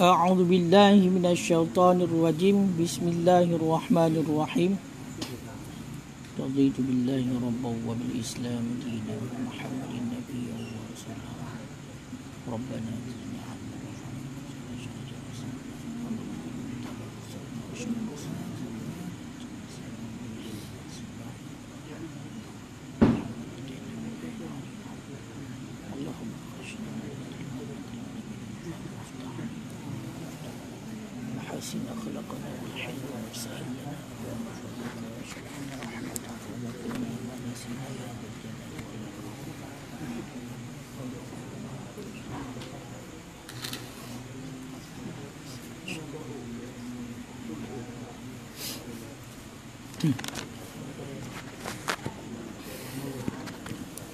أعوذ بالله من الشيطان الرجيم بسم الله الرحمن الرحيم رضيت بالله ربا وبالإسلام دينا ومحمد نبيا ورسولا ربنا زدنا علما حسن أخلاقنا والحلم وسهل لنا وارزقنا رحمتك وكنا ما نسينا يا ذا الجلال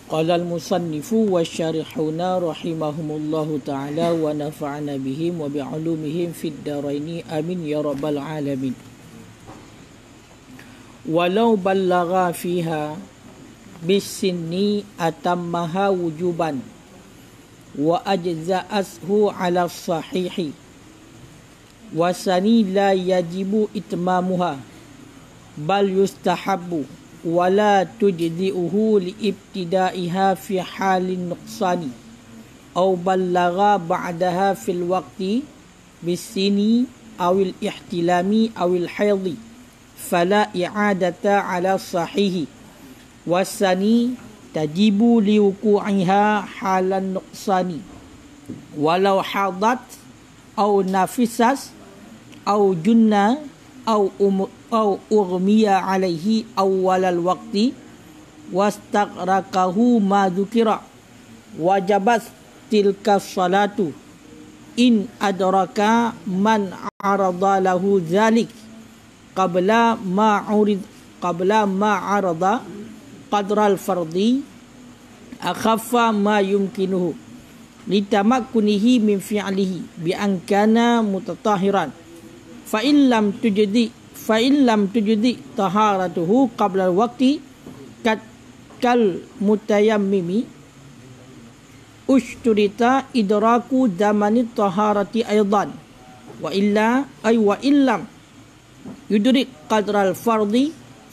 قال المصنف والشارحون رحمهم الله تعالى ونفعنا بهم وبعلومهم في الدارين آمين يا رب العالمين. ولو بلغ فيها بالسن أتمها وجوبا وأجزأته على الصحيح وسني لا يجب إتمامها بل يستحب ولا تجزئه لابتدائها في حال النقصان أو بلغ بعدها في الوقت بالسن أو الاحتلام أو الحيض فلا إعادة على الصحيح والسني تجب لوقوعها حال النقصان ولو حاضت أو نفست أو جن أو أغمي عليه أول الوقت واستغرقه ما ذكر وجبت تلك الصلاة إن أدرك من عرض له ذلك قبل ما عرض قدر الفرض أخف ما يمكنه لتمكنه من فعله بأن كان متطهرا فإن لم تجدي طهارته قبل الوقت كالمتيمم اشترط إدراك زمن الطهارة أيضا وإن لم يدرك قدر الفرض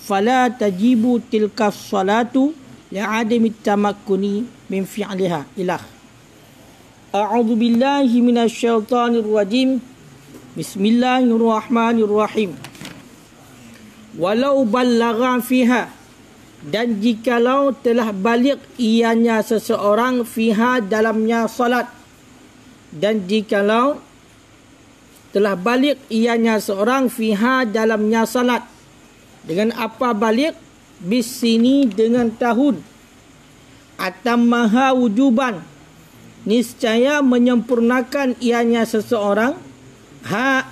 فلا تجب تلك الصلاة لعدم التمكن من فعلها. إلى أعوذ بالله من الشيطان الرجيم بسم الله الرحمن الرحيم. Walau balagha fiha, dan jikalau telah balik ianya seseorang fiha dalamnya salat, dan jikalau telah balik ianya seorang fiha dalamnya salat. Dengan apa balik? Bisini, dengan tahun. Atammaha wujuban, niscaya menyempurnakan ianya seseorang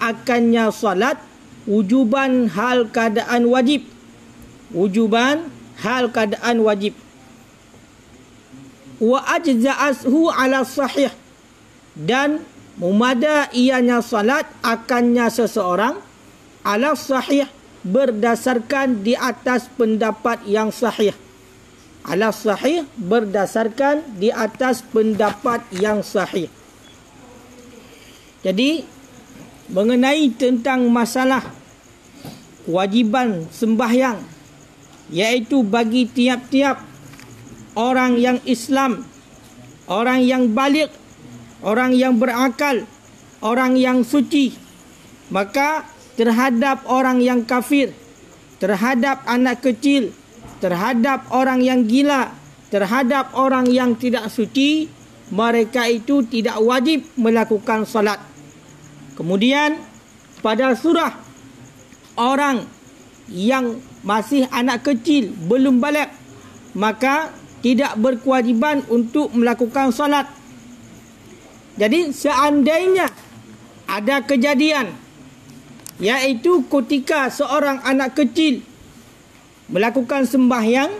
akannya salat wujuban hal keadaan wajib. Wujuban hal keadaan wajib. Wa ajza'ashu ala sahih, dan memada ianya salat akannya seseorang ala sahih, berdasarkan di atas pendapat yang sahih. Ala sahih, berdasarkan di atas pendapat yang sahih. Jadi mengenai tentang masalah kewajiban sembahyang, iaitu bagi tiap-tiap orang yang Islam, orang yang baligh, orang yang berakal, orang yang suci, maka terhadap orang yang kafir, terhadap anak kecil, terhadap orang yang gila, terhadap orang yang tidak suci, mereka itu tidak wajib melakukan salat. Kemudian pada surah orang yang masih anak kecil, belum baligh, maka tidak berkewajiban untuk melakukan salat. Jadi seandainya ada kejadian, iaitu ketika seorang anak kecil melakukan sembahyang,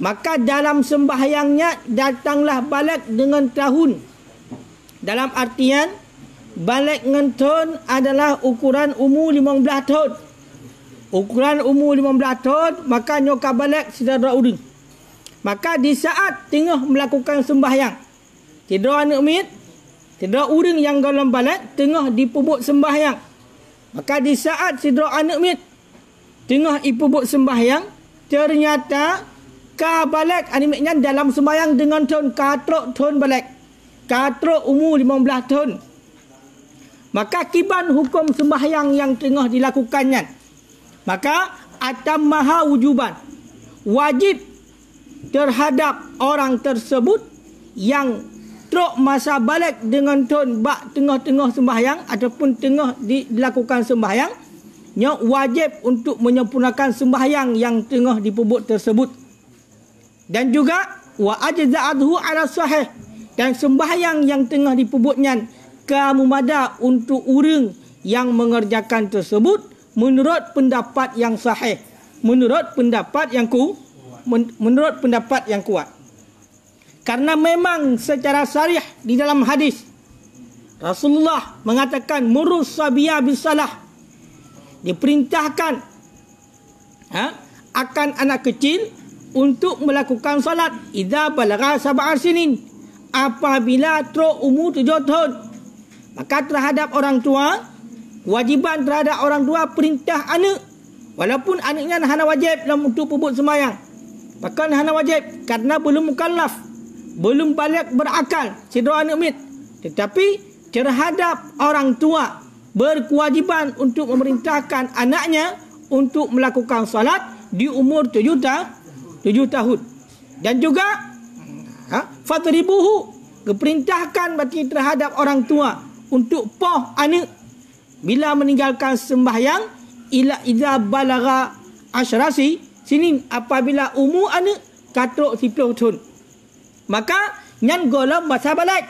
maka dalam sembahyangnya datanglah baligh dengan tahun. Dalam artian baligh dengan tahun adalah ukuran umur 15 tahun. Ukuran umur 15 tahun, maka nyoka baligh sedara urang. Maka di saat tengah melakukan sembahyang, tidur anak umit, Cedera uring yang golong balik tengah dipubuk sembahyang. Maka di saat cedera anak mit tengah dipubuk sembahyang, ternyata ka balik animitnya dalam sembahyang dengan tahun katrok tahun balik. Katrok umur 15 tahun. Maka kiban hukum sembahyang yang tengah dilakukannya. Maka atammaha wujuban. Wajib terhadap orang tersebut yang trok masa balik dengan tahun bak tengah-tengah sembahyang ataupun tengah dilakukan sembahyang, nya wajib untuk menyempurnakan sembahyang yang tengah dipubuk tersebut. Dan juga wa ajza'adhu ala sahih, dan sembahyang yang tengah dipubuknya kamumada untuk orang yang mengerjakan tersebut menurut pendapat yang sahih, menurut pendapat yang kuat. Karena memang secara sarih di dalam hadis Rasulullah mengatakan murus sabiya bisalah, diperintahkan akan anak kecil untuk melakukan salat idza balagha sab'a sinin, apabila teruk umur 7 tahun. Maka terhadap orang tua, kewajiban terhadap orang tua perintah anak, walaupun anaknya hana wajib dalam untuk pubuk sembahyang, bahkan hana wajib karena belum mukallaf, belum balik berakal, cedera anak mit. Tetapi terhadap orang tua berkewajiban untuk memerintahkan anaknya untuk melakukan salat di umur 7 tahun. Dan juga fatribuhu, keperintahkan berarti terhadap orang tua untuk poh anak bila meninggalkan sembahyang ila idza balagha asyrasi sinin, apabila umur anak katrok 10 tahun. Maka nyan golong masa balik.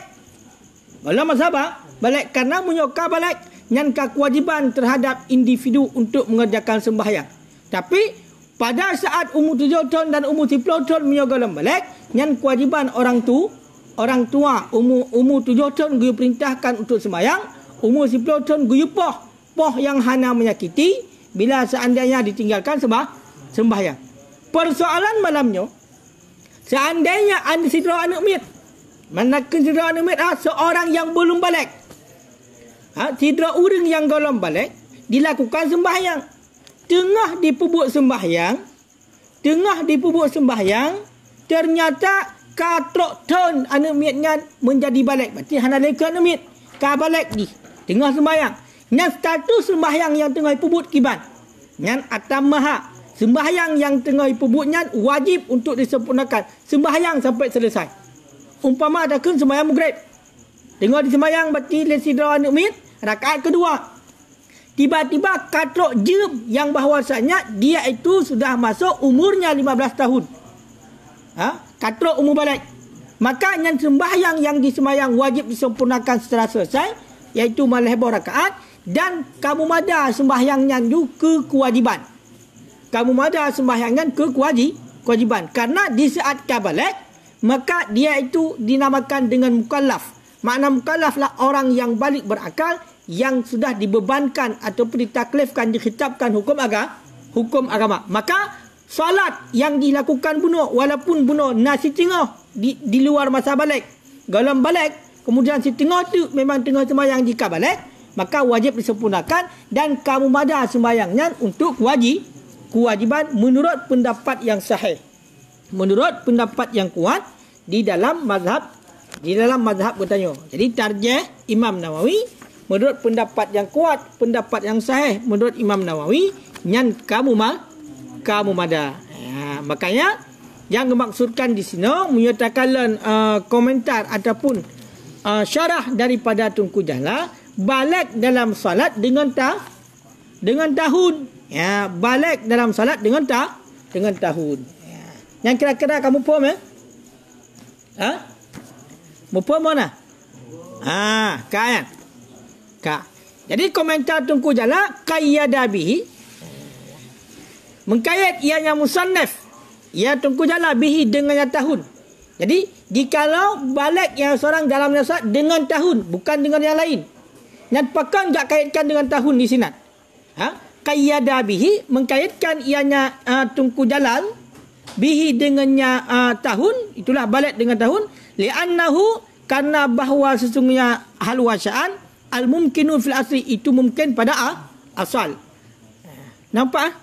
Golong masa balik karena menyoka balik nyan kewajiban terhadap individu untuk mengerjakan sembahyang. Tapi pada saat umur 7 tahun dan umur 10 tahun menyogolong balik, nyan kewajiban orang tua umur 7 tahun gue perintahkan untuk sembahyang, umur 10 tahun gue poh yang hana menyakiti bila seandainya ditinggalkan sembahyang. Persoalan malamnya, seandainya anda cedera anak mit, manakan cedera anak mit seorang yang belum balik, cedera uring yang golong balik, dilakukan sembahyang, tengah dipubuk sembahyang, ternyata katrok tahun anak mitnya menjadi balik. Berarti hana leka anak mit ka balik di tengah sembahyang. Nyan status sembahyang yang tengah dipubuk kiban. Nyan atammaha, sembahyang yang tengah dipubuknya wajib untuk disempurnakan. Sembahyang sampai selesai. Umpama ada kun sembahyang maghrib, tengah disembahyang berarti lesidra anak mit rakaat kedua, tiba-tiba katrok jem yang bahawasanya dia itu sudah masuk umurnya 15 tahun. Katrok umur balik. Maka yang sembahyang yang disembahyang wajib disempurnakan setelah selesai, iaitu malahibah rakaat, dan kamu mada sembahyangnya juga kewajiban. Kamu mada sembahyangnya kewajiban. Karena di saat kabalik, maka dia itu dinamakan dengan mukallaf. Makna mukallaflah orang yang balik berakal, yang sudah dibebankan ataupun ditaklifkan, dikhitabkan hukum agama. Maka salat yang dilakukan bunuh, walaupun bunuh nasi tengah di luar masa balik, golong balik, kemudian si tengah tu memang tengah sembahyang jika balik, maka wajib disempurnakan dan kamu mada sembahyangnya untuk kewajiban menurut pendapat yang sahih, menurut pendapat yang kuat di dalam mazhab bertanya. Jadi tarjih Imam Nawawi menurut pendapat yang kuat, pendapat yang sahih menurut Imam Nawawi, nyan kamu mada. Makanya yang dimaksudkan di sini menyatakan komentar ataupun syarah daripada Tunku Jala, balik dalam salat dengan tahun. Balik dalam salat dengan tahun. Yang kira-kira kamu faham Mu faham mana? Kan? Jadi komentar Tunku Jala qayyadabihi, mengkait ianya musannaf, ia Tunku Jala bihi dengan tahun. Jadi jikalau balik yang seorang dalam nasihat dengan tahun, bukan dengan yang lain, dan pakan tak kaitkan dengan tahun di sini. Qayyada bihi, mengkaitkan ianya Tunku Jalal bihi dengannya tahun, itulah balik dengan tahun, li'annahu, karena bahawa sesungguhnya hal wasya'an al-mumkinu fil asli itu mungkin pada asal. Nampak?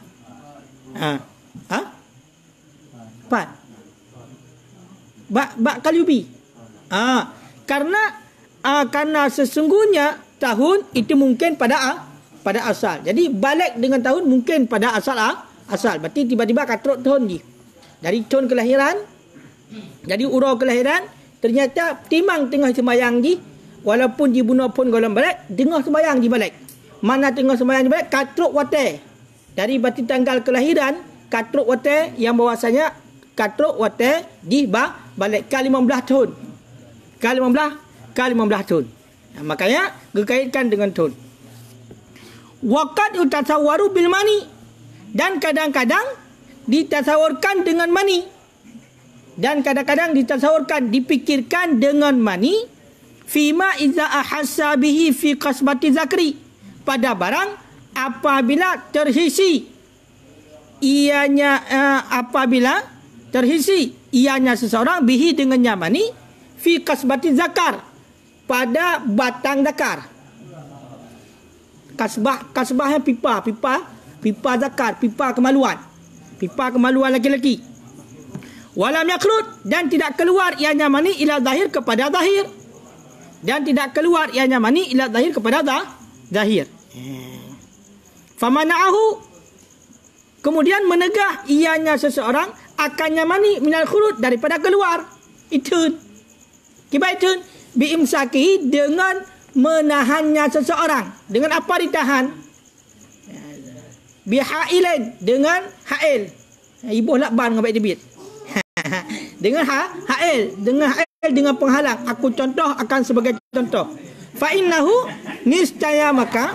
Empat. Bak kalyubi. Karena sesungguhnya tahun itu mungkin pada asal. Jadi balik dengan tahun mungkin pada asal. Berarti tiba-tiba katrok tahun ni. Dari tahun kelahiran, jadi urau kelahiran, ternyata timang tengah sembayang di, walaupun dibunuh pun golong balik, tengah sembayang di balik. Mana tengah sembayang di balik? Katrok wate. Dari berarti tanggal kelahiran, katrok wate yang bahawasanya katrok wate di balik K15 tahun. K15 tahun. Makanya dikaitkan dengan tahun. Waqad yutasawwaru bil mani, dan kadang-kadang ditasawurkan dengan mani. Dan kadang-kadang ditasawurkan, dipikirkan dengan mani. Fima iza ahassa bihi fi qasbati zakri, pada barang apabila terhisi ianya seseorang bihi dengannya mani fi kasbati zakar, pada batang zakar. Kasbahnya pipa zakar, pipa kemaluan laki-laki. Walam yakrut, dan tidak keluar ianya mani ila zahir kepada zahir. Famana'ahu, kemudian menegah ianya seseorang akannya mani minal khurud, daripada keluar. Itun. Kibai itun. Biimsaki, dengan menahannya seseorang. Dengan apa ditahan? Bihailin, dengan hail. Ibu lakban dengan baik debit. Dengan hail. Dengan penghalang. Aku contoh akan sebagai contoh. Fa'innahu, niscaya maka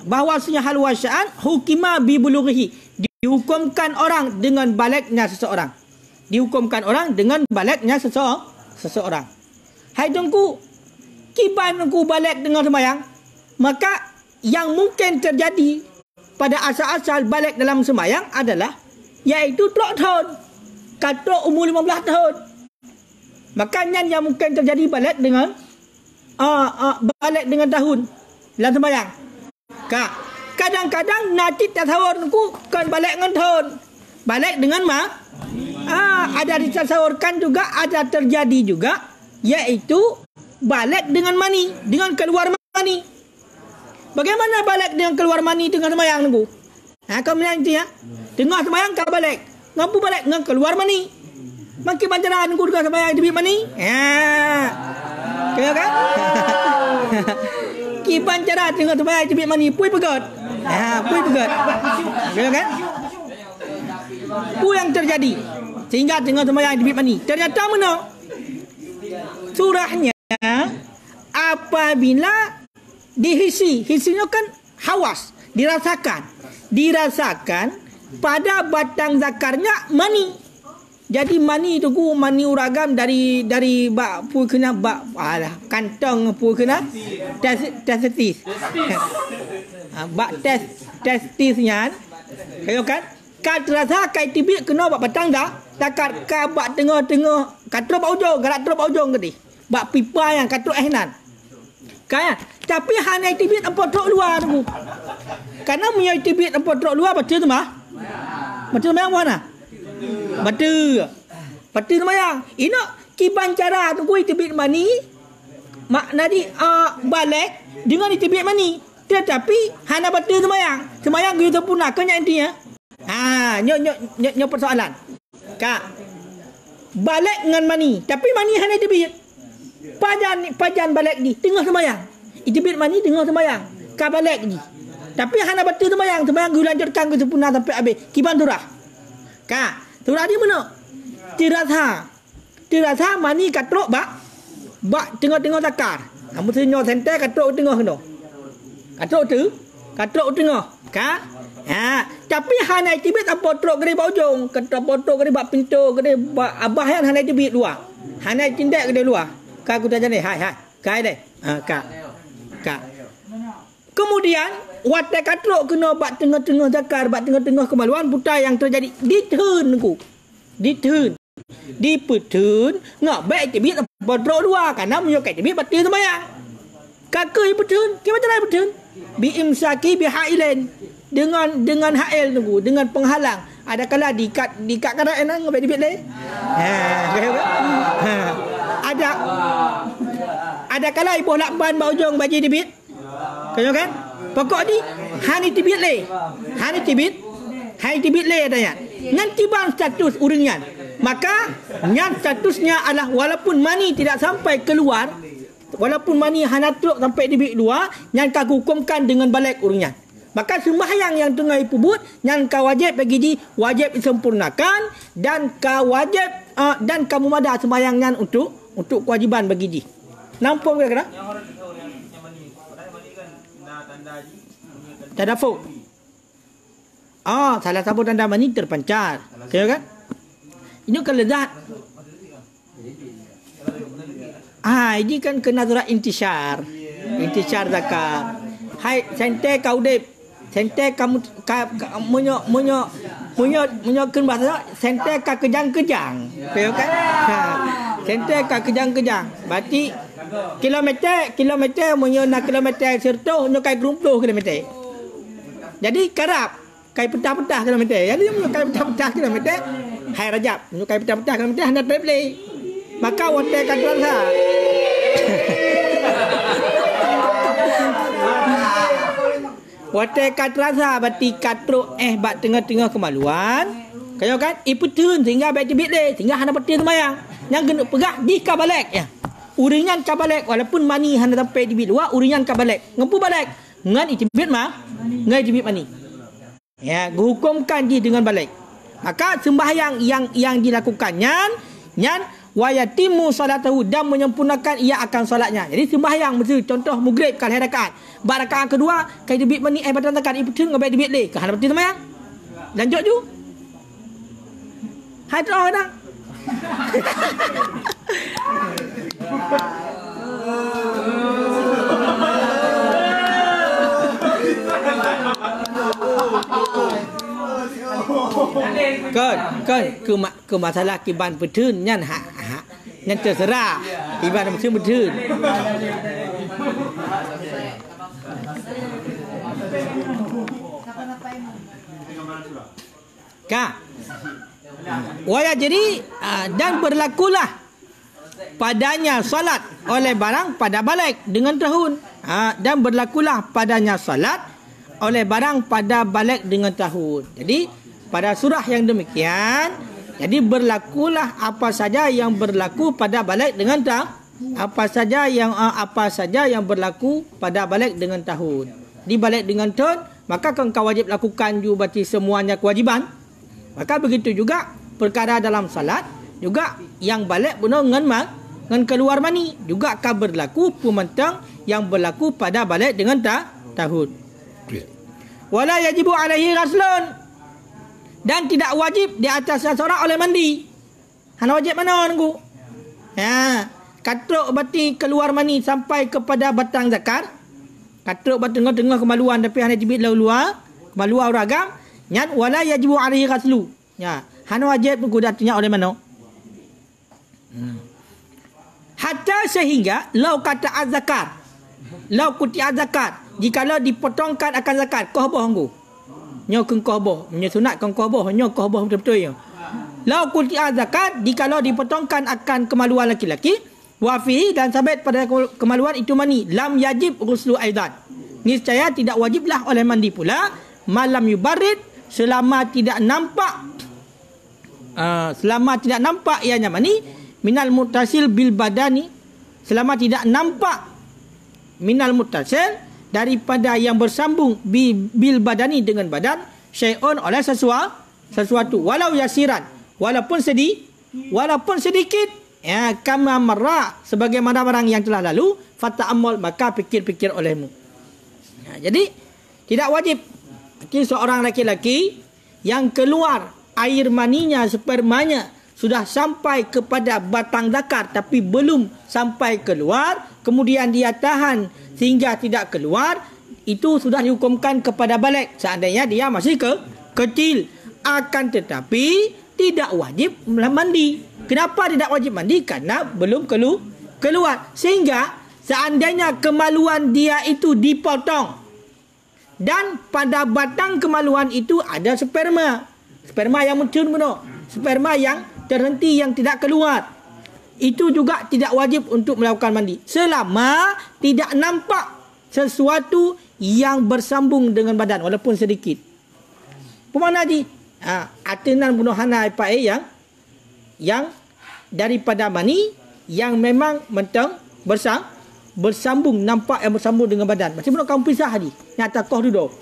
bahawasanya hal wasya'an hukima bi bulughihi, dihukumkan orang dengan baliknya seseorang. Hai tungku, kiban aku balik dengan sembahyang, maka yang mungkin terjadi pada asal-asal balik dalam sembahyang adalah iaitu trok tahun, katrok umur 15 tahun. Makanya yang mungkin terjadi balik dengan tahun dalam sembahyang. Kadang-kadang nanti tasawurku kan balik dengan tahun, balik dengan ada ditasawurkan juga, ada terjadi juga, iaitu balik dengan mani, dengan keluar mani. Bagaimana balik dengan keluar mani tengah sembahyang nunggu? Kau nanti tengah sembahyang kau balik, ngapu balik dengan keluar mani. Makin pancaran nunggu tengah sembahyang dibit mani. Kaya kan? Kipan cara tengah sembahyang dibit mani, pui pegat. Kaya kan? Itu yang terjadi sehingga tengah sembahyang dibit mani. Ternyata mana? Surahnya apabila hisinya kan hawas, dirasakan pada batang zakarnya mani. Jadi mani itu mani uragam dari bak pu kena kantong pu kena testis. Bak testisnya kayo kan terasa kai tibik kena bak batang dah takar ka bak tengah-tengah katrop ujung garak trop ujung gede bak pipa yang katrop ehnan kaya tapi hanai tibik empat trok luar tu karena punya tibik empat trok luar betul tu yang mana betul semayang ini kiban cara tu kui tibik mani makna di balik dengan tibik mani tetapi hana betul semayang gitu pun nak kena intinya nyok persoalan kak balik dengan mani tapi mani hana tibik pajan balik di tengah semayang tibik mani tengah semayang kak balik di tapi hana betul semayang gue lanjutkan ke sempurna sampai habis kiban turah kak turah di mana tirasa mani katrok bak tengah-tengah takar kamu senyo senter katrok tengah kena katrok tengah kak tapi hanai tibit apa trok gede bak ujung katrok gede bak pintu gede bak abah yang hanai tibit luar hanai tindak gede luar kak aku tanya ni hai kai deh kak kemudian watak katrok kena bak tengah-tengah zakar bak tengah-tengah kemaluan putar yang terjadi ditun Dipetun ngak baik tibit bodro dua karena menyukai tibit batil sembahyang. Kakak petun, macam mana petun? Bi imsaki bi hailen, dengan hail tunggu, dengan penghalang. Ada kala dikat karat enang baik tibit leh. Ada kala ibu lakban ba ujung baji tibit. Kau kan? Pokok ni hani tibit leh. Hani tibit. Hai tibit leh adanya. Nanti bang status uringan. Maka yang statusnya adalah walaupun mani tidak sampai keluar, walaupun mani hanatruk sampai tibit luar, yang kau hukumkan dengan balik uringan. Maka sembahyang yang tengah pubut yang kau wajib bagi di wajib disempurnakan dan kau wajib dan kamu ada sembahyangnya untuk kewajiban bagi di. Nampak ke kena? Tadafuk. Salah satu tanda mani terpancar. Kira kan? Ini kan lezat. Ini kan kena surat intishar. Intishar zakar. Hai, sente kau dep. Sente kamu menyokin bahasa sente ka kejang-kejang. Kira kan? Sente ka kejang-kejang. Berarti kilometer nak kilometer sertuh nyokai 20 kilometer. Jadi karap kai petah-petah kilometer. Jadi menyokai petah-petah kilometer. Hai Rajab, menyokai petah-petah kilometer hendak boleh. Maka wote kadran sa. Wote kadran sa berarti katro bat tengah-tengah kemaluan. Kaya kan iputun sehingga baik tibit leh, sehingga hendak betul sembahyang. Yang kena pegah di kabalek ya. Uringan kabalek walaupun mani hendak sampai tibit luar, uringan kabalek. Ngempu balik. Ngan itibit ngan itibit mani. Ya, hukumkan dia dengan balik. Maka sembahyang yang dilakukannya nyan wayatimu salatahu dan menyempurnakan ia akan solatnya. Jadi sembahyang mesti contoh maghrib kali rakaat. Rakaat kedua kai debit mani badan takat iputun ngabai debit le. Kan berarti sembahyang. Lanjut ju. Hadrah dah. Kan ke masalah kiban petun nyan nyan terserah kiban petun waya jadi dan berlakulah padanya salat oleh barang pada balik dengan tahun dan berlakulah padanya salat oleh barang pada balik dengan tahun. Jadi pada surah yang demikian, jadi berlakulah apa saja yang berlaku pada balik dengan tahun. Apa saja yang berlaku pada balik dengan tahun. Di balik dengan tahun, maka kau wajib lakukan juga berarti semuanya kewajiban. Maka begitu juga perkara dalam salat juga yang balik benar dengan keluar mani juga akan berlaku pementang yang berlaku pada balik dengan tahun. Wala yajibu alaihi ghaslun dan tidak wajib di atas seseorang oleh mandi. Hana wajib mana nunggu? Ya, katruk berarti keluar mani sampai kepada batang zakar. Katruk bertengah-tengah kemaluan tapi hana jibit luar, kemaluan ragam. Nyan wala yajibu alaihi ghaslu. Ya, hana wajib nunggu artinya oleh mana? Hatta sehingga lau kata az-zakar. Lau kuti az-zakat. Jikalau dipotongkan akan zakat, kau apa hanggu? Nyo keng kau apa? Nyo sunat keng kau apa? Nyo kau apa betul-betul ya. Lau kuti az-zakat, jikalau dipotongkan akan kemaluan laki-laki, wa fihi dan sabit pada kemaluan itu mani, lam yajib ghuslu aidan. Niscaya tidak wajiblah oleh mandi pula, malam yubarid selama tidak nampak ianya mani minal muttasil bil badani, selama tidak nampak minal muttasil daripada yang bersambung bil badani dengan badan syai'un oleh sesuatu walau yasiran walaupun sedikit ya kama marra sebagaimana barang yang telah lalu fata'ammal maka fikir-fikir olehmu. Jadi tidak wajib bagi seorang laki-laki yang keluar air maninya spermanya sudah sampai kepada batang zakar tapi belum sampai keluar, kemudian dia tahan sehingga tidak keluar, itu sudah dihukumkan kepada balik seandainya dia masih kecil. Akan tetapi tidak wajib mandi. Kenapa tidak wajib mandi? Karena belum keluar. Sehingga seandainya kemaluan dia itu dipotong dan pada batang kemaluan itu ada sperma yang muncul, sperma yang terhenti, yang tidak keluar, itu juga tidak wajib untuk melakukan mandi selama tidak nampak sesuatu yang bersambung dengan badan walaupun sedikit. Pemana haji? Atenan bunuh hana ipai yang daripada mani yang memang mentang bersambung, nampak yang bersambung dengan badan. Macam mana kamu pisah haji? Nyata koh duduk.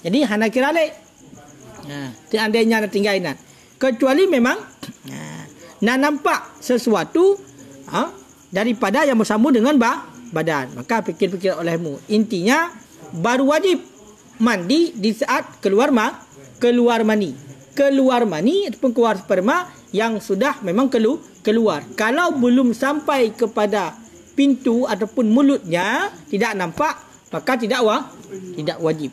Jadi hana kira lek. Seandainya nak tinggalin. Kecuali memang nak nampak sesuatu daripada yang bersambung dengan badan, maka fikir-fikir olehmu. Intinya baru wajib mandi di saat keluar mani ataupun keluar sperma yang sudah memang keluar. Kalau belum sampai kepada pintu ataupun mulutnya tidak nampak, maka tidak wajib.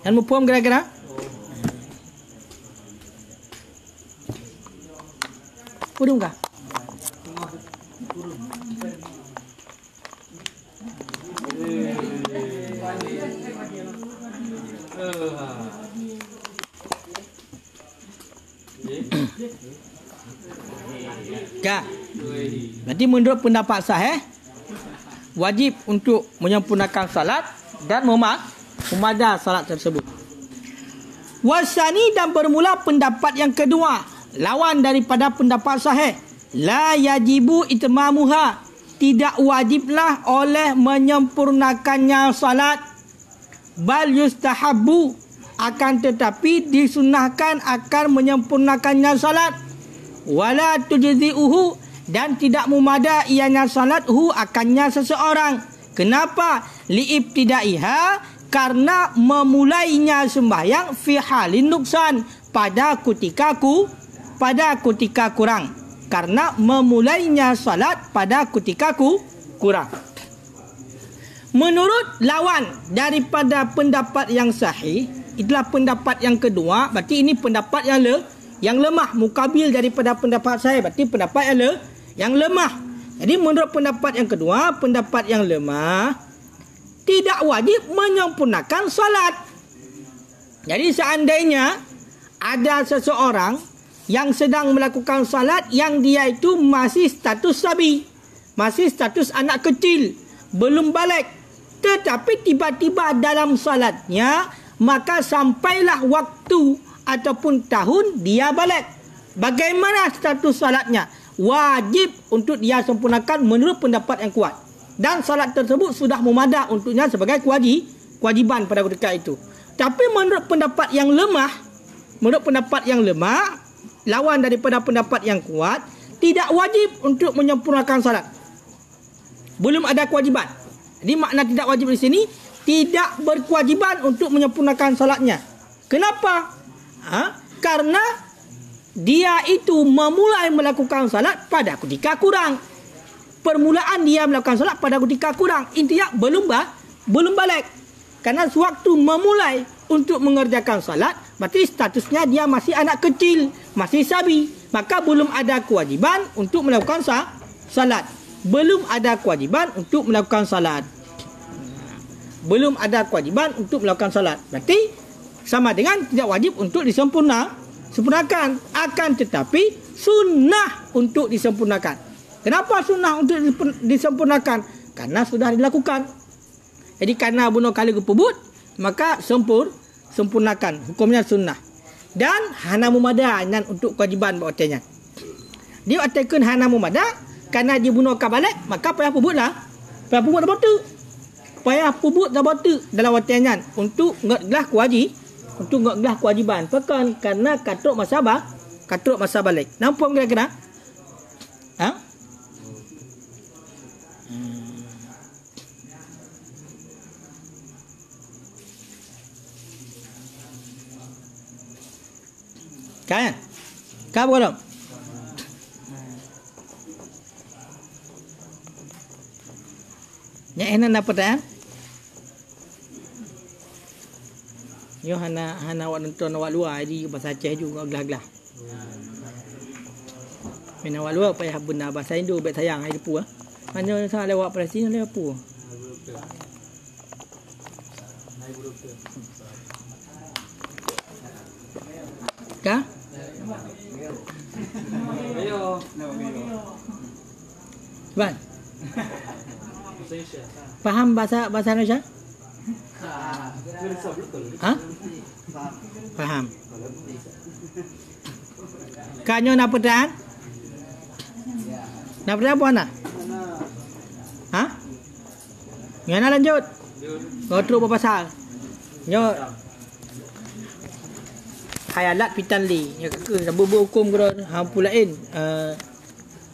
Dan mumpung kira-kira Pudung kah? Kak. Berarti menurut pendapat saya wajib untuk menyempurnakan salat dan memadah salat tersebut. Wasani, dan bermula pendapat yang kedua, lawan daripada pendapat sahih, la yajibu itmamuha, tidak wajiblah oleh menyempurnakannya salat, bal yustahabbu, akan tetapi disunahkan akan menyempurnakannya salat, wala tujzi'uhu, dan tidak memada ianya salat akannya seseorang. Kenapa? Liibtidaiha, karena memulainya sembahyang fi halin nuksan, pada ketika kurang. Karena memulainya salat pada ketika kurang. Menurut lawan daripada pendapat yang sahih, itulah pendapat yang kedua. Berarti ini pendapat yang lemah, mukabil daripada pendapat saya. Berarti pendapat yang lemah. Jadi menurut pendapat yang kedua, pendapat yang lemah, tidak wajib menyempurnakan salat. Jadi seandainya ada seseorang yang sedang melakukan salat yang dia itu masih status sabi, masih status anak kecil, belum balik, tetapi tiba-tiba dalam salatnya maka sampailah waktu ataupun tahun dia balik. Bagaimana status salatnya? Wajib untuk dia sempurnakan menurut pendapat yang kuat. Dan salat tersebut sudah memadah untuknya sebagai kewajiban pada ketika itu. Tapi menurut pendapat yang lemah, lawan daripada pendapat yang kuat, tidak wajib untuk menyempurnakan salat. Belum ada kewajiban. Jadi makna tidak wajib di sini, tidak berkewajiban untuk menyempurnakan salatnya. Kenapa? Karena dia itu memulai melakukan salat pada ketika kurang. Permulaan dia melakukan salat pada ketika kurang. Intinya belum balik. Karena sewaktu memulai untuk mengerjakan salat, berarti statusnya dia masih anak kecil, masih sabi. Maka belum ada kewajiban untuk melakukan salat. Belum ada kewajiban untuk melakukan salat. Berarti sama dengan tidak wajib untuk disempurnakan. Akan tetapi sunnah untuk disempurnakan. Kenapa sunnah untuk disempurnakan? Karena sudah dilakukan. Jadi karena bunuh kali kepebut, maka sempurnakan. Hukumnya sunnah. Dan hana mumada untuk kewajiban buatnya. Dia atakan hana mumada karena dia bunuh kabalik, maka payah pebutlah. Payah pebut dah batu. Payah pebut dah batu dalam buatnya untuk ngeglah kewajiban. Pekan karena katruk masa balik. Nampak kira-kira? Kan? Kau belum? Nya enak apa dah? Yo hana awak nonton awak luar di bahasa Aceh juga gelah-gelah. Mena awak luar payah benar bahasa Indo baik sayang hai depu ah. Hanya sang lewat Palestin lewat apa? Kah? Bang. Faham bahasa Indonesia? Ha? Faham. Kanyo nak pedang? Nak pedang apa nak? Ha? Ngana lanjut. Kau terus berpasal. Nyo khayalat pitan li. Ya ke sabu hukum kau hampu lain.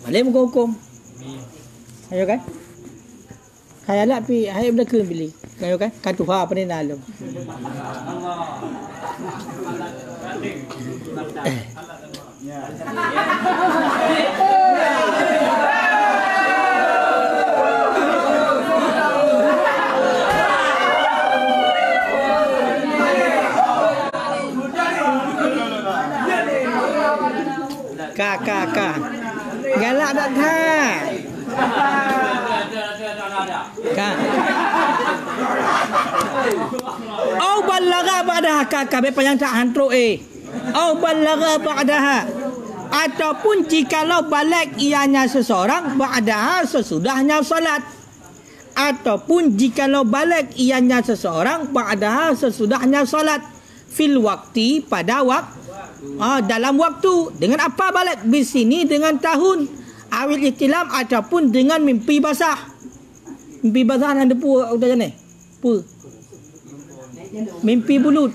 Boleh muka hukum. Ayo kan? Khayalat pi hai benda ke pilih. Ayo kan? Kan tu apa ni dalam. Kak. Galak tak kak? Kak. Au balagha ba'daha kak bepa yang tak hantruk Au balagha ba'daha ataupun jikalau balik ianya seseorang ba'daha sesudahnya solat. Ataupun jikalau balik ianya seseorang ba'daha sesudahnya solat fil waktu pada dalam waktu. Dengan apa balik di sini? Dengan tahun awil ihtilam ataupun dengan mimpi basah. Mimpi basah ada pu udah jane. Pu. Mimpi bulut.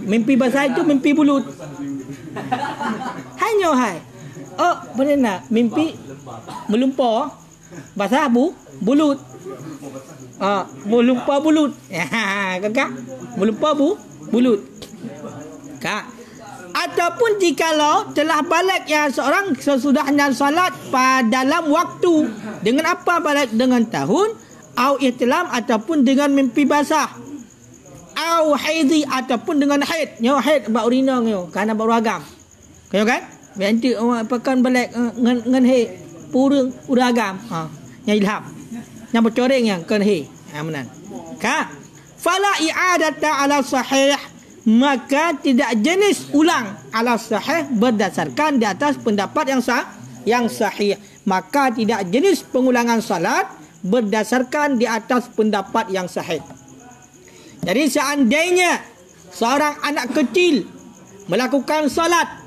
Mimpi basah itu mimpi bulut. Hanya hai. Oh, benar nak mimpi melumpur basah bulut. Melumpur bulut. Kakak. Melumpur bulut. Kak. Ataupun jikalau telah balik ya seorang sesudahnya salat pada dalam waktu. Dengan apa balik? Dengan tahun au ihtilam ataupun dengan mimpi basah. Au haidi ataupun dengan haid. Nyo haid bak urina nyo kerana baru agam. Kau kan? Nanti orang pakan balik ngan haid purung uragam. Yang ilham. Yang bercoreng yang kan haid. Amanan. Kak. Fala i'adata ala sahih, maka tidak jenis ulang ala sahih berdasarkan di atas pendapat yang sahih. Maka tidak jenis pengulangan salat berdasarkan di atas pendapat yang sahih. Jadi seandainya seorang anak kecil melakukan salat,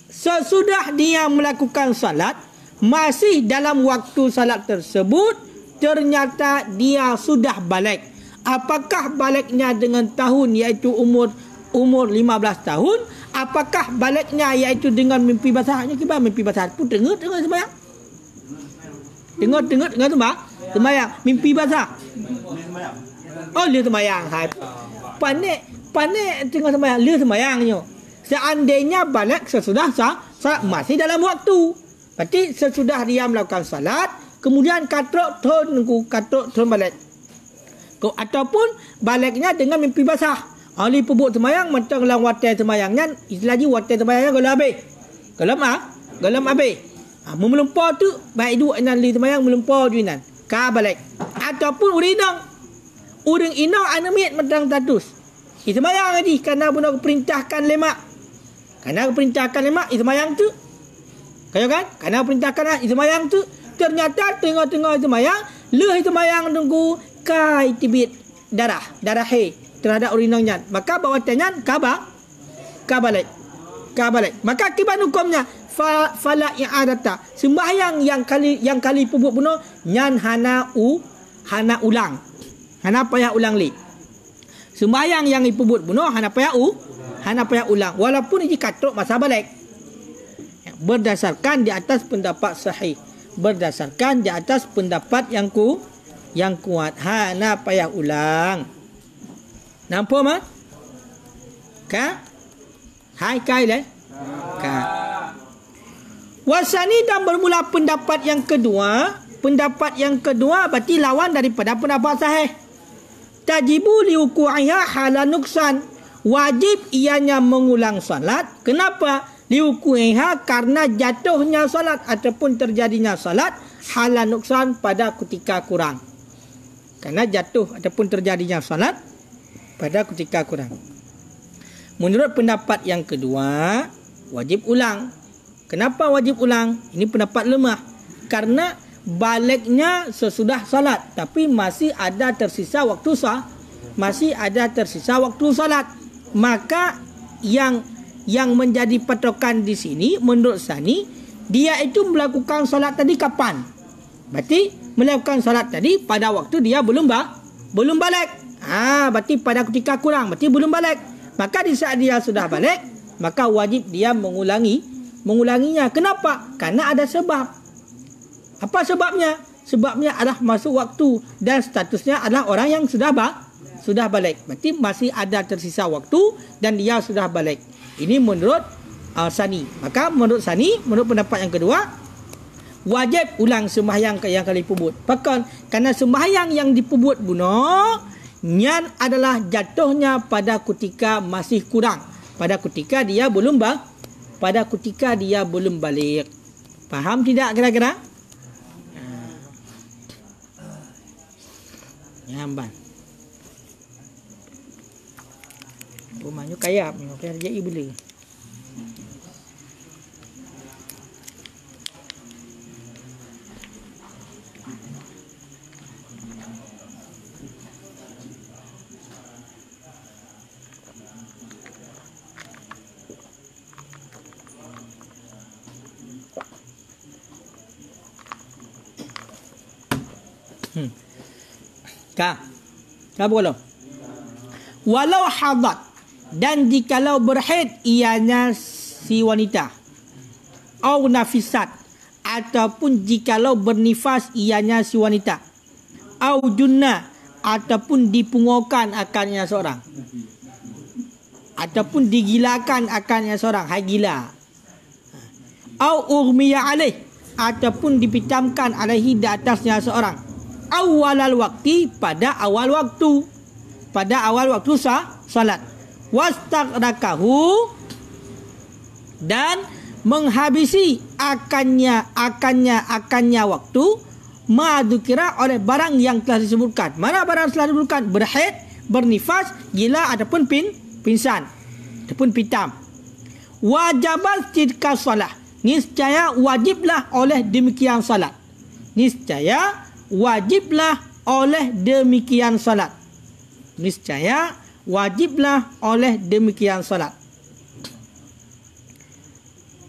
sesudah dia melakukan salat masih dalam waktu salat tersebut ternyata dia sudah balik. Apakah baliknya dengan tahun iaitu umur 15 tahun? Apakah baliknya iaitu dengan mimpi basahnya? Kita mimpi basah pun tengok sembahyang. Tengok sembahyang. Mimpi basah. Oh, dia sembahyang. Hai. Panik tengok sembahyang. Dia sembahyangnya. Seandainya balik sesudah salat masih dalam waktu. Berarti sesudah dia melakukan salat, kemudian katrok turun balik. Ataupun baliknya dengan mimpi basah. Ali pebuk semayang macam lang watai semayangnya, istilahnya watai semayangnya galam habis. Memelumpur tu baik dua nan li semayang melumpur juinan. Ka balik. Ataupun uring inang anamit matang status. Semayang lagi kerana benar perintahkan lemak. Kerana perintahkan lemak semayang tu. Kau kan? Kerana perintahkan semayang tu ternyata tengah-tengah semayang, leh semayang tunggu kai tibit darah he terhadap urinanya, maka bawa tangan ka balik. Maka akibat hukumnya fala i'adata, sembahyang yang kali pupuk bunuh nyan hana ulang, hana payah ulang li. Sembahyang yang ipubut bunuh hana payah ulang walaupun ini katrok masa balik. Berdasarkan di atas pendapat sahih, berdasarkan di atas pendapat yang kuat. Hana payah ulang. Nampak mah? Ka? Hai kai le? Ka. Wasani dan bermula pendapat yang kedua. Pendapat yang kedua berarti lawan daripada pendapat sahih. tajibu liuku'iha hala nuksan. Wajib ianya mengulang salat. Kenapa? Liuku'iha karena jatuhnya salat ataupun terjadinya salat hala nuksan pada ketika kurang. Karena jatuh ataupun terjadinya salat pada ketika kurang. Menurut pendapat yang kedua, wajib ulang. Kenapa wajib ulang? Ini pendapat lemah. Karena baliknya sesudah salat, tapi masih ada tersisa waktu salat. Maka yang menjadi patokan di sini menurut Sani, dia itu melakukan salat tadi kapan? Berarti melakukan salat tadi pada waktu dia belum balik. Berarti pada ketika kurang, berarti belum balik. Maka di saat dia sudah balik, maka wajib dia mengulanginya. Kenapa? Karena ada sebab. Apa sebabnya? Sebabnya adalah masuk waktu dan statusnya adalah orang yang sudah balik. Berarti masih ada tersisa waktu dan dia sudah balik. Ini menurut Sani. Maka menurut Sani, menurut pendapat yang kedua, wajib ulang sembahyang yang kali pubut. Bahkan kerana sembahyang yang dipubut bunuh nyan adalah jatuhnya pada ketika masih kurang. Pada ketika dia belum balik. Faham tidak kira-kira? Nyamban. Rumahnya kaya, kerja ibu beli. Walau hadat, dan jikalau berhaid ianya si wanita, au nafisat, ataupun jikalau bernifas ianya si wanita, au junna, ataupun dipungokan akannya seorang, ataupun digilakan akannya seorang, hai gila, au urmiya alaih, ataupun dipitamkan alaihi di atasnya seorang, awalal waktu, pada awal waktu salat, wastaqrakahu, dan menghabisi akannya waktu, ma'adukira oleh barang yang telah disebutkan. Mana barang telah disebutkan? Berhaid, bernifas, gila ataupun pingsan ataupun pitam. Wajabat tilka salah, niscaya wajiblah oleh demikian salat. Niscaya wajiblah oleh demikian salat. Niscaya wajiblah oleh demikian salat.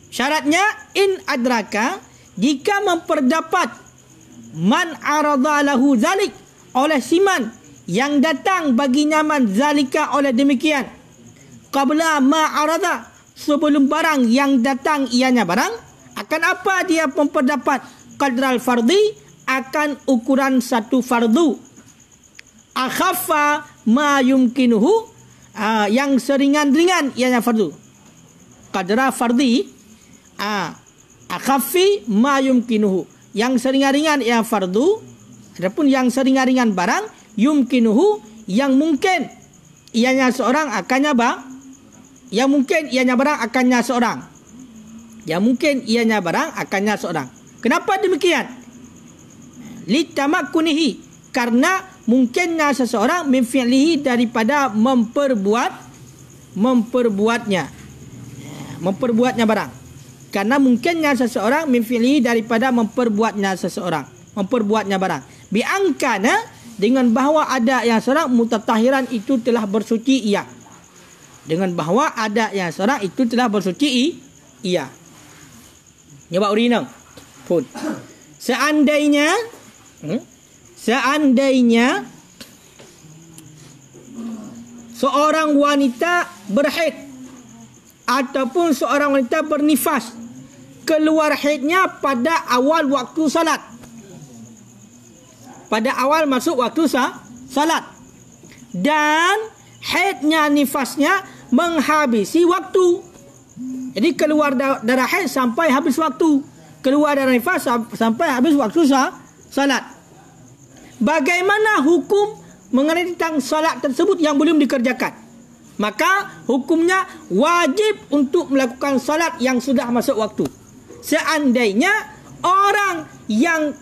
Syaratnya in adraka, jika memperdapat man arada lahu zalik, oleh siman yang datang bagi nyaman zalika oleh demikian, qabla ma arada, sebelum barang yang datang ianya barang. Akan apa dia memperdapat? Qadral fardi, akan ukuran satu fardu. Akhaffa ma yumkinuhu, yang seringan-ringan ianya fardu. Qadra fardi, akhaffi ma yumkinuhu, yang seringan-ringan ia fardu. Adapun yang seringan-ringan barang, yumkinuhu, yang mungkin ianya seorang akannya yang mungkin ianya barang akannya seorang. Yang mungkin ianya barang akannya seorang. Kenapa demikian? Litamakkunihi, karena mungkinnya seseorang memfi'lihi, daripada memperbuatnya barang. Karena mungkinnya seseorang memfi'lihi, daripada memperbuatnya barang. Bi'angkana, dengan bahawa ada yang seorang mutatahiran itu telah bersuci ia. Dengan bahawa ada yang seorang itu telah bersuci ia. Nyoba urinang pun. Seandainya seorang wanita berhaid ataupun seorang wanita bernifas, keluar haidnya pada awal waktu salat, pada awal masuk waktu salat, dan haidnya, nifasnya menghabisi waktu. Jadi keluar darah haid sampai habis waktu, keluar darah nifas sampai habis waktu salat. Bagaimana hukum mengenai tentang solat tersebut yang belum dikerjakan, maka hukumnya wajib untuk melakukan solat yang sudah masuk waktu. Seandainya orang yang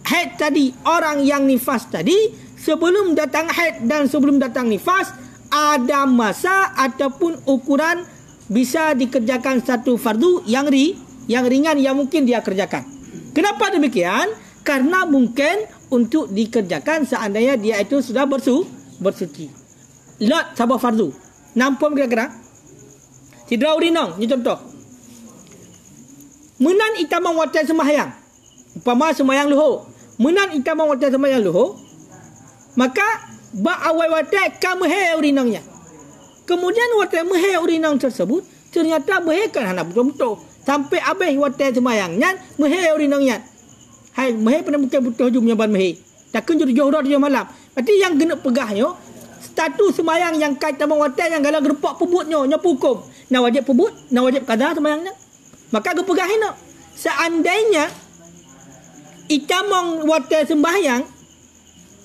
haid tadi, orang yang nifas tadi, sebelum datang haid dan sebelum datang nifas, ada masa ataupun ukuran bisa dikerjakan satu fardu yang ringan yang mungkin dia kerjakan. Kenapa demikian? Karena mungkin untuk dikerjakan seandainya dia itu sudah bersuci. Lot sabah fardu. Nampak kira-kira? Sidra urinong, ni contoh. Menan itamang watai sembahyang. Umpama sembahyang luhur. Menan itamang watai sembahyang luhur. Maka ba awal watai ka mehe urinongnya. Kemudian watai mehe urinong tersebut ternyata mehe kan hana betul-betul. Sampai habis watai sembahyangnya mehe urinongnya. Hai mehe pernah mungkin betul hujung menyaban mehe. Takkan jadi johor dia malam. Berarti yang kena pegahnya status sembahyang yang kait sama watai yang galang gerepak pebutnya nyapu hukum. Nak wajib pebut, nak wajib qada sembahyangnya. Maka gepegahin nak. Seandainya itamong watai sembahyang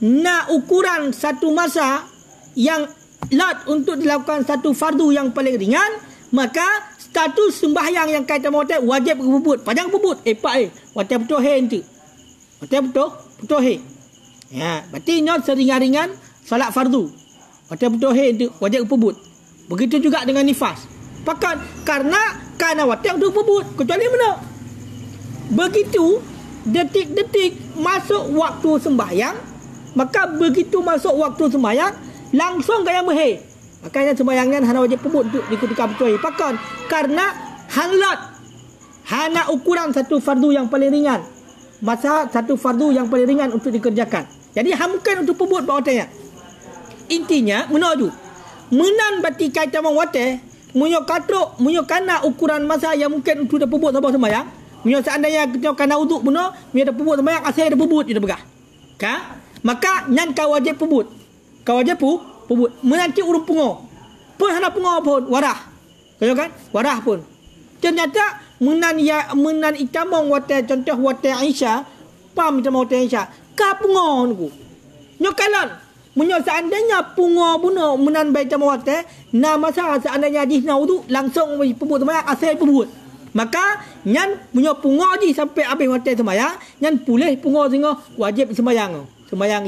nak ukuran satu masa yang lot untuk dilakukan satu fardu yang paling ringan, maka status sembahyang yang kait sama watai wajib pebut. Padang pebut. Watai betul he nanti. Watai betul he. Ya, berarti nyot seringan-ringan salat fardu. Watai betul he nanti wajib pebut. Begitu juga dengan nifas. Pakan karena watai untuk pebut. Kecuali mana? Begitu detik-detik masuk waktu sembahyang, maka begitu masuk waktu sembahyang langsung gaya mehe. Makanya sembahyangnya hana wajib pebut untuk diketika betul. Pakan karena hana ukuran satu fardu yang paling ringan. Masa satu fardu yang paling ringan untuk dikerjakan. Jadi mungkin untuk pebut watainya. Intinya menuju menan bati kaitan watai munyo katrok munyo kana ukuran masa yang mungkin untuk dah pebut sabah sembahyang. Munyo seandainya kita kana uduk benar, munyo dah pebut sembahyang asal dah pebut dia begah. Ka? Maka nyan kau wajib pebut. Kau wajib pebut. Menanti urung pungo. Pun hana pungo pun warah. Kau kan? Warah pun. Ternyata menan itamong watai contoh watai Aisyah, pam itamong watai Aisyah. Ka pungo niku. Nyokalan. Munyo seandainya pungo buno menan baik itamong watai, na masa seandainya di naudu langsung pebut sembahyang asal pebut. Maka nyan munyo pungo ji sampai habis watai sembahyang, nyan pulih pungo sehingga wajib sembahyang. Sembahyang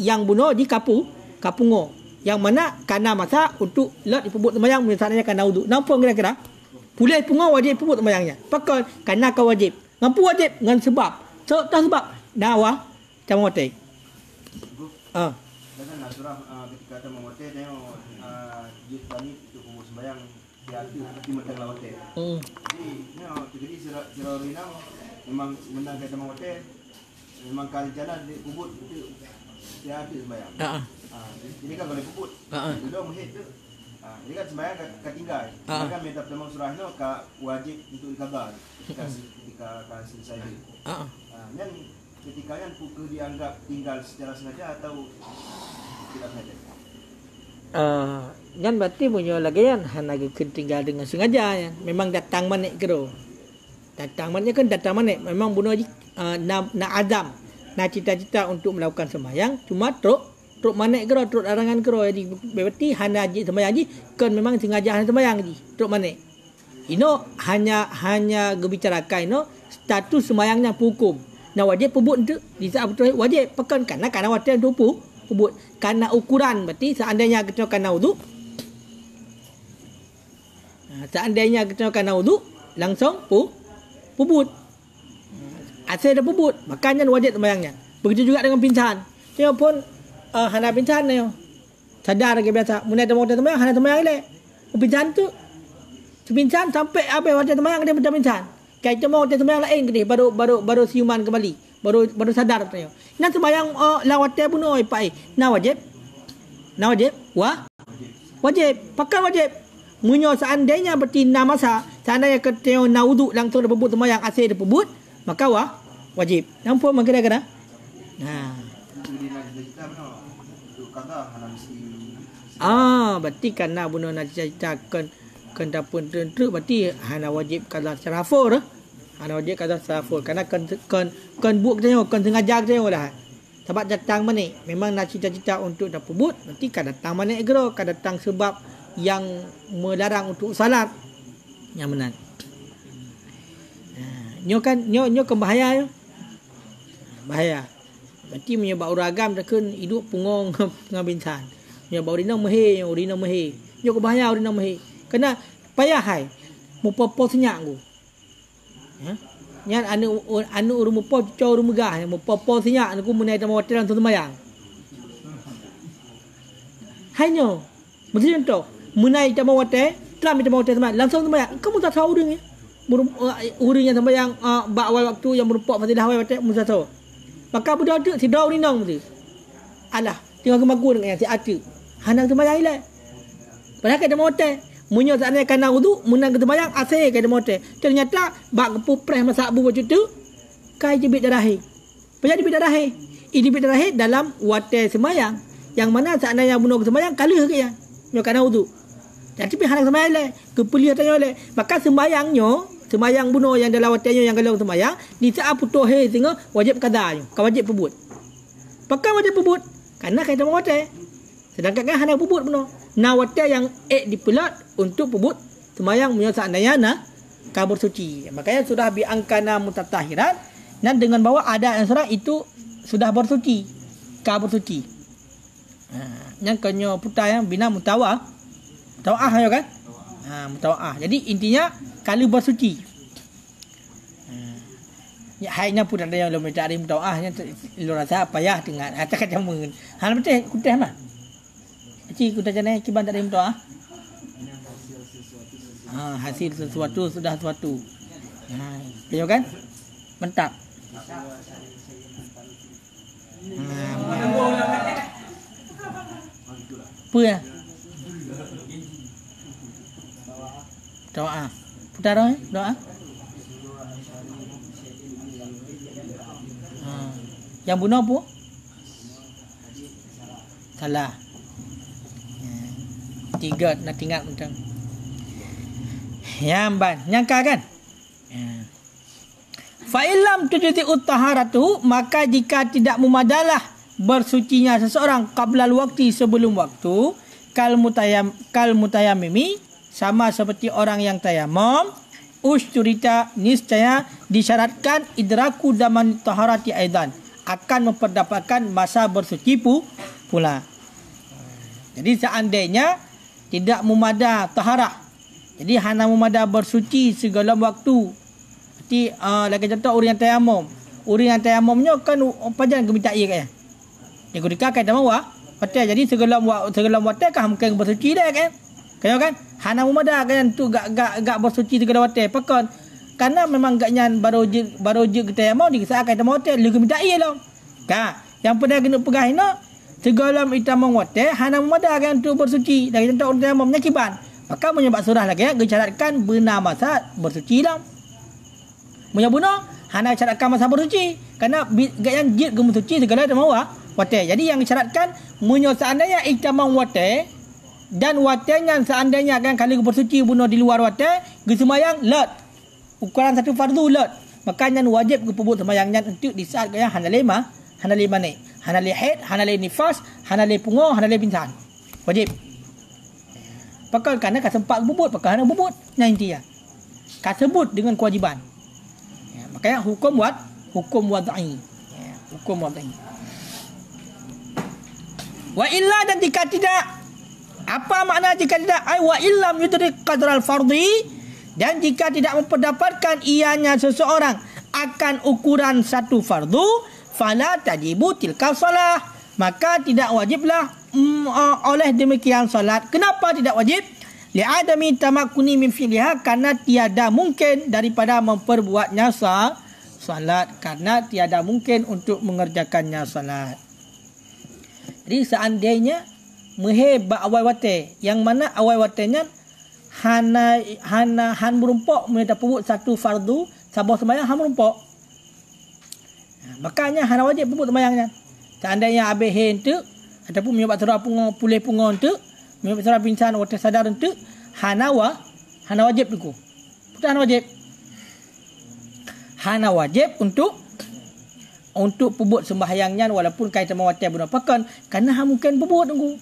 yang buno di kapungo. Yang mana kana masa untuk lot dipebut sembahyang misalnya kana wudu. Nampak kira-kira? Pulih pungo wajib pebut sembahyangnya. Pakal kana kau wajib. Ngapu wajib dengan sebab. Tak sebab dakwah macam watai. Dan surah ketika ada mawate tengok jid tani untuk pebut sembahyang dia hati matang lawate. Jadi sira rinang memang menang kata mawate memang kali jalan di pebut itu dia hati sembahyang. Jadi kan boleh puput. Sudah muhid tu. Jadi kan sembahyang ketinggal. Maka minta pertama surah no ka wajib untuk dikabar ketika selesai itu. Yang ketika yang pukul dianggap tinggal secara sengaja atau tidak sengaja. Yang berarti punya lagi kan hana tinggal dengan sengaja ya. Memang datang manik kero. Datang manik kan datang manik. Memang bunuh na azam. Na cita-cita untuk melakukan sembahyang cuma truk manik kero, truk larangan kero. Jadi berarti hana haji sembahyang haji kan memang sengaja hana sembahyang haji. Truk manik. Ino hanya gebicarakan ino status sembahyangnya hukum. Nah wajib pebut tu di saat betul wajib pekan karena wajib untuk pebut. Karena ukuran berarti seandainya kita kena wudu. Seandainya kita kena wudu langsung pebut. Asal dah pebut, makanya wajib sembahyangnya. Begitu juga dengan pingsan. Dia pun hana pingsan ni. Sadar lagi biasa. Mun ada waktu sembahyang hana sembahyang le. Pingsan tu pingsan sampai habis waktu sembahyang dia betul pingsan. Kita mau waktu sembahyang lain ke dia baru siuman kembali. Baru sadar tu. Nak sembahyang lawat dia pun oi pai. Na wajib. Wajib. Pakai wajib. Munyo seandainya berarti na masa, seandainya kita na wudu langsung dah pebut sembahyang asal dah pebut, maka wajib. Nampak mak kira-kira? Berarti karena bunuh nak ceritakan kena pun tentu berarti hana wajib qada secara full. Hana wajib qada secara full karena kan buat kita kan sengaja kita dah. Sebab datang manik. Memang nak cita-cita untuk dah pebut, nanti kan datang manik gero, kan datang sebab yang melarang untuk salat. Yang menang. Nyo kan bahaya. Bahaya. Berarti menyebab uragam takkan hidup pungong dengan bintan. Menyebab urina mehe. Nyo bahaya urina mehe. Kena payah hai. Mupopo senyak ku. Nyan anu urung mupo cau urung megah. Mupopo senyak aku menai dalam hotel dalam sembahyang. Hanyo. Mesti contoh. Menai dalam hotel, dalam hotel sembahyang, langsung sembahyang. Kamu tak tahu urang urang yang sembahyang bak awal waktu yang merupak fadilah awal hotel mesti tahu. Maka budak tu si dau rinang mesti. Alah, tengok kemagu dengan si ada. Hanang sembahyang ilai. Padahal kat dalam hotel, munyo sakne kana wudu, menang ke sembahyang asal kat dalam hotel. Ternyata bak kepu press masak bu baju tu kai jebit darah. Banyak jebit darah. Jebit darah dalam hotel sembahyang. Yang mana sakne yang bunuh ke sembahyang kalah ke ya. Nyo kana wudu. Jadi pi hanang sembahyang ilai, kepelia tanya ilai. Maka sembahyangnya sembahyang bunuh yang dalam hotelnya yang kalau sembahyang di saat putuh tengok wajib qadanya, kau wajib pebut. Pakai wajib pebut karena kaitan dengan hotel. Sedangkan kan hanya pebut bunuh. Nah hotel yang dipelat untuk pebut sembahyang punya seandainya kabur suci. Makanya sudah biangkana mutatahiran dan dengan bawa ada yang surah itu sudah bersuci, kabur suci. Yang kenyo putai yang bina mutawaah ya kan? Mutawaah. Jadi intinya kalau bersuci. Ya hanya pun ada yang belum mencari mutawaahnya lu rasa payah dengan tak jamun. Hal betul kuteh mah. Cik kuteh jana kiban tak ada mutawaah. Hasil sesuatu sudah sesuatu. Betul kan? Mantap. Apa ya? Doa. Putar doa. Yang bunuh apa? Salah. 3 nak tinggal macam. Yang ban, nyangka kan? Fa illam tujti taharatu, maka jika tidak memadalah bersucinya seseorang qabla waktu sebelum waktu, kal mutayammimi, sama seperti orang yang tayamum, usturita niscaya disyaratkan idraku daman taharati aidan, akan memperdapatkan masa bersuci pula. Jadi seandainya tidak memada taharah, jadi hanya memada bersuci segala waktu. Seperti lagi contoh orang yang tayamum. Orang yang tayamumnya kan pajan keminta air kan. Dia guna kai tamawa, patai jadi segala waktu kan mungkin bersuci dah kan. Kaya kan? Hana memada kan tu gak bersuci segala waktu. Pakon karena memang gaknya baru je kita mau disakai tamawa hotel lu keminta air lah. Kan? Yang pernah kena pegah ini segala itamang waktu hana memada kan tu bersuci. Dari contoh orang tayamum menyakiban. Maka menyebab surah lagi gesyaratkan benar masa bersuci lah. Menyabuna hana syaratkan masa bersuci karena gaknya jid gemu suci segala tamawa wate. Jadi yang disyaratkan seandainya itamang wate dan watenya seandainya kan kalau bersuci bunuh di luar wate gesemayang lot ukuran satu fardu lot, makanya wajib ke pebut semayangnya untuk di saat gaya hanale mane hanale haid hanale nifas hanale pungo hanale bintan wajib pakal karena kasempat bubut pakal hana bubut nah intinya kasebut dengan kewajiban ya, makanya hukum wad'i wa illa, dan jika tidak, apa makna jika tidak? Ay wa illam yudrik qadral fardhi, dan jika tidak memperdapatkan ianya seseorang akan ukuran satu fardu, fala tajibu tilka salah, maka tidak wajiblah oleh demikian salat. Kenapa tidak wajib? Li'adami tamakkuni min fi'liha, karena tiada mungkin daripada memperbuatnya salat, karena tiada mungkin untuk mengerjakannya salat. Jadi seandainya mehebak awal wate, yang mana awal watenya han merumpok mendak pebut satu fardu sabah sembahyang han merumpok. Makanya hana wajib pebut sembahyangnya. Seandainya habis hentu ataupun menyebab surah pulih pungon tu, menyebab surah pingsan wate sadar tu, hana wajib tu. Bukan wajib. Hana wajib untuk untuk pebut sembahyangnya walaupun kaitan watai bunuh pakan karena hang mungkin pebut tunggu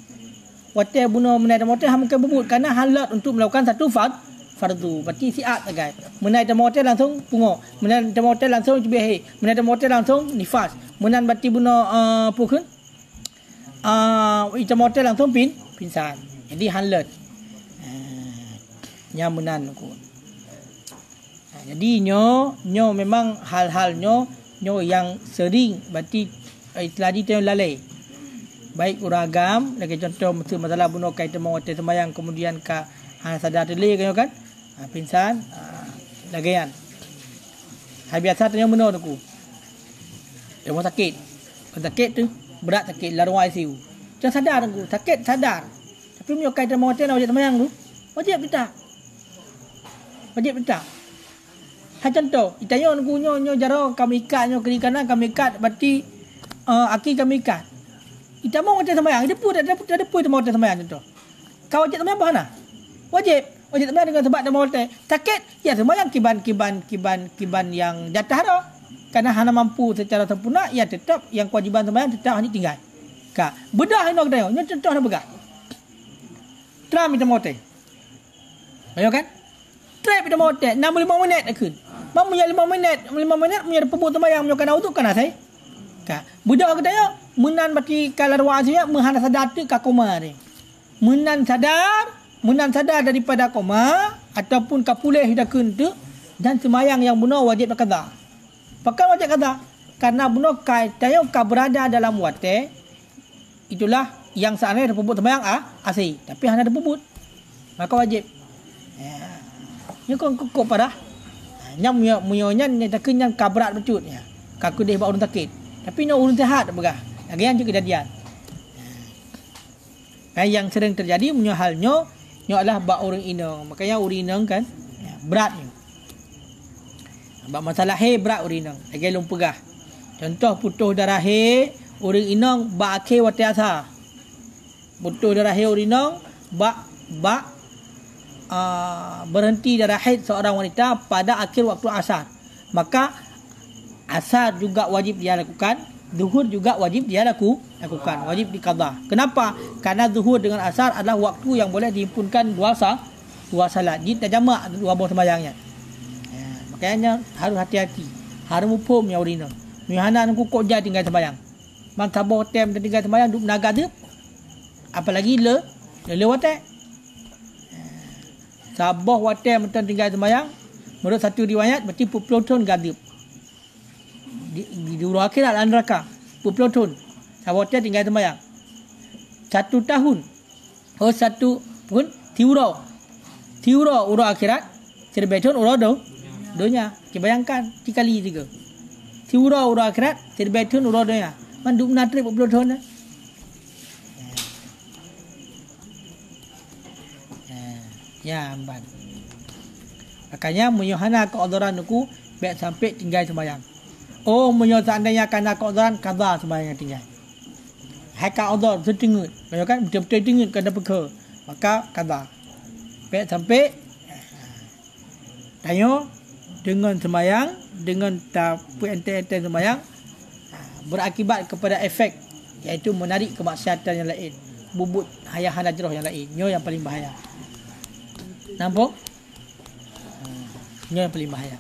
watai bunuh menai watai hang mungkin pebut karena halat untuk melakukan satu fardu berarti siat guys menai watai langsung pungo menai watai langsung jubih menai watai langsung nifas menai berarti bunuh pukun ita watai langsung pingsan jadi halat nya menan ku jadi nyo memang hal-hal nyo yang sering berarti tadi tu lalai baik uragam lagi contoh masalah bunuh kaitan mawati sembahyang kemudian ka sadar delay kan pingsan lagian hai biasa tu yang benar tu rumah sakit tu berat sakit lalu ICU jangan sadar tu sakit sadar tapi punya kaitan mawati sembahyang tu wajib tak hai contoh itayo nyo jaro kami ikat nyo kiri kanan kami ikat berarti aki kami ikat ita mau macam sembahyang dia pun ada pun mau macam sembahyang contoh kau wajib sembahyang apa wajib sembahyang dengan sebab dia mau sakit ya sembahyang kiban yang jatah dah karena hana mampu secara sempurna ya tetap yang kewajiban sembahyang tetap hanya tinggal ka bedah ino kadayo nyo contoh na begak tram ita mau ayo kan trap ita mau 65 minit akun Mamanya 5 minit punya pebut sembahyang punya kana untuk kana saya. Ka. Budak katanya menan mati kalar wasinya menghana sadar tu ka koma ni. Menan sadar daripada koma ataupun ka pulih dah kuntu dan sembahyang yang benar wajib qada. Pakai wajib qada karena benar katanya ka berada dalam wate itulah yang seandainya pebut sembahyang asih tapi hanya ada pebut maka wajib. Ni kok parah. Nyam munyonya tak kenyang kabrat becut ya. Kaku deh bawa urun sakit. Tapi no urun sehat begah. Lagi yang juga kejadian. Yang sering terjadi munyo halnya adalah bak urun inang. Makanya urun inang kan beratnya. Bak masalah berat urun inang. Lagi lum pegah. Contoh putus darah urun inang bak akhir wati asa. Putus darah urun inang bak berhenti darah haid seorang wanita pada akhir waktu asar. Maka asar juga wajib dia lakukan, zuhur juga wajib dia lakukan, wajib diqada. Kenapa? Karena zuhur dengan asar adalah waktu yang boleh dihimpunkan dua salat. Dia tak jamak dua buah sembahyangnya. Makanya harus hati-hati. Harus hukum yang urina. Mihana nak kok jah tinggal sembahyang. Man sabar tem tinggal sembahyang duk naga tu. Apalagi lewat Sabah watai mentan tinggal sembahyang menurut satu riwayat berarti 40 tahun gadib di dulu akhirat dalam neraka 40 tahun sabah watai tinggal sembahyang 1 tahun satu pun tiura urang akhirat terbetun urang dunia bayangkan 3 kali 3 tiura urang akhirat terbetun urang dunia manduk natri 40 tahun ya amban. Makanya menyohana keodoran aku baik sampai tinggal sembahyang. Oh menyo seandainya kena keodoran qada sembahyang tinggal. Hai keodor setingut. Kalau kan betul-betul tingut kena perkara. Maka qada. Baik sampai tanya dengan sembahyang dengan tapu ente-ente sembahyang berakibat kepada efek iaitu menarik kemaksiatan yang lain. Bubut hayahan ajrah yang lain. Nyo yang paling bahaya. Nampak? Ini yang paling bahaya.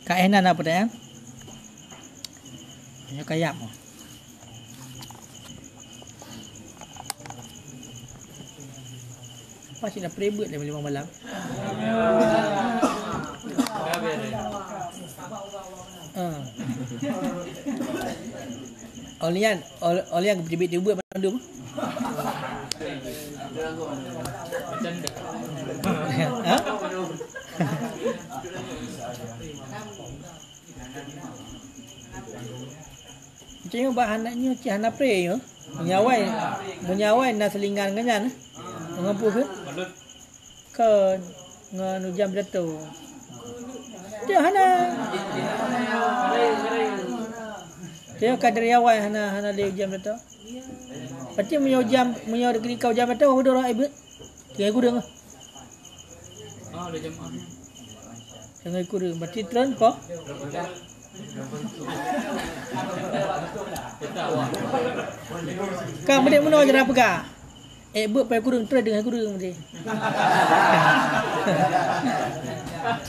Kaenan apa dah? Ini kayak apa? Apa sih nak perebut dah 5 malam? Olian perebut dia buat mana dulu? Macam bahannya cihana pre yo. Menyawai na selingan kanyan. Ngampu ke? Ke nganu jam datu. Cihana. Dia kadriawai hana le jam datu. Pasti menyo degree kau jam datu udah ora ibu. Tiga gudang. Ada jam. Tengah kurung. Berarti turun kok. Kau berdek mana cara apa kah? Buat payah kurung turun dengan kurung berdek.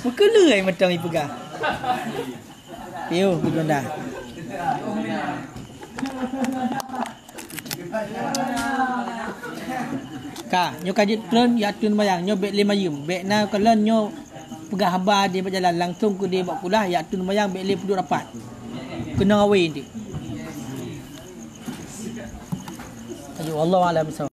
Muka lu yang macam ibu kah? Yo, pergi dah. Kak, nyo kajit turun ya turun bayang nyo bek 5 yum. Bek na kalau nyo pegang hamba dia berjalan langsung ke dia buat kulah ya turun bayang bek 5 rapat. Kena away nanti. Ayo Allah alam.